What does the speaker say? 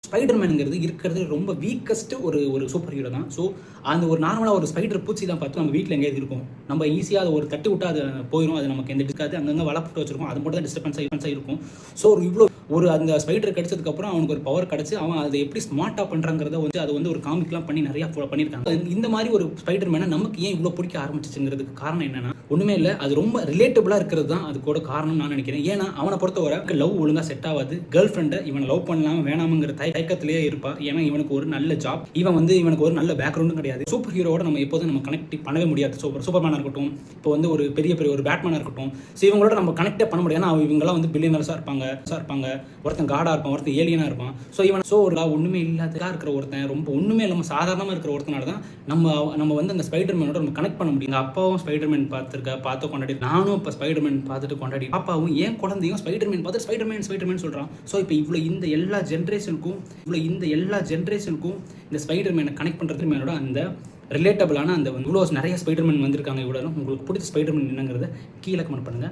ஸ்பைடர்மேனுங்கிறது இருக்கிறது ரொம்ப வீக்கஸ்ட் ஒரு சூப்பர் ஹீரோ தான். ஸோ அந்த ஒரு நார்மலாக ஒரு ஸ்பைடர் பூச்சி தான் பார்த்து நம்ம வீட்டில் எங்கேயாவது இருக்கும். நம்ம ஈஸியாக அதை ஒரு தட்டி விட்டு அது போயிடும். அது நமக்கு எந்த டிஸ்காது அங்கங்கே வளர்ப்பு வச்சிருக்கும். அது மட்டும் தான் டிஸ்டர்பன்ஸாக இருக்கும். ஸோ இவ்வளோ அந்த ஸ்பைடர் கிடைச்சதுக்கப்புறம் அவனுக்கு ஒரு பவர் கிடச்சி அவன் அதை எப்படி ஸ்மார்ட்டாக பண்ணுறாங்கிறத அதை ஒரு காமிக்லாம் பண்ணி நிறையா பண்ணியிருக்காங்க. இந்த மாதிரி ஒரு ஸ்பைடர்மேனை நமக்கு ஏன் இவ்வளோ பிடிக்க ஆரம்பிச்சிச்சுங்கிறதுக்கு காரணம் என்னன்னா ஒன்றுமே இல்லை, அது ரொம்ப ரிலேட்டபிளாக இருக்கிறது தான் அது கூட காரணம் நான் நினைக்கிறேன். ஏன்னா அவனை பொறுத்தவரை லவ் ஒழுங்காக செட் ஆகாது. கேர்ள் ஃப்ரெண்டை இவனை லவ் பண்ணலாம் வேணாமுங்கிற தயக்கத்திலேயே இருப்பா. ஏன்னா இவனுக்கு ஒரு நல்ல ஜாப், இவனுக்கு ஒரு நல்ல பேக்ரவுண்டும் கிடையாது. சூப்பர் ஹீரோவோட நம்ம எப்போதும் நம்ம கனெக்ட் பண்ணவே முடியாது. சூப்பர்மேனாக இருக்கட்டும், இப்போ ஒரு பெரிய ஒரு பேட்மேனாக இருக்கட்டும், ஸோ இவங்களோட நம்ம கனெக்டே பண்ண முடியாது. ஏன்னா இவங்கெல்லாம் பில்லியனர்ஸாக இருப்பாங்க, ஒருத்தன் காடாக இருப்பான், ஒருத்தன் ஏலியனாக இருப்பான். ஸோ ஒரு ஒன்றுமே இல்லாததாக இருக்கிற ஒருத்தன், ரொம்ப ஒன்றுமே இல்லாமல் சாதாரணமாக இருக்கிற ஒருத்தனால தான் நம்ம அந்த ஸ்பைடர்மேனோட நம்ம கனெக்ட் பண்ண முடியும். எங்கள் அப்பாவும் ஸ்பைடர்மேன் பார்த்து கொண்டாடி, நானும் இப்போ ஸ்பைடர்மேன் பார்த்துட்டு கொண்டாடி, பாப்பாவும் ஏன் குழந்தையும் ஸ்பைடர்மேன் பார்த்து ஸ்பைடர்மேன் சொல்கிறான். ஸோ இப்போ இந்த எல்லா ஜென்ரேஷனுக்கும் இந்த ஸ்பைடர்மேனை கனெக்ட் பண்ணுறதுமேனோட அந்த ரிலேட்டபிளான அந்த இவ்வளோ நிறைய ஸ்பைடர்மேன் வந்திருக்காங்க. இவ்வளோ உங்களுக்கு பிடிச்ச ஸ்பைடர்மேன் என்னங்கிறத கீழே கமெண்ட் பண்ணுங்கள்.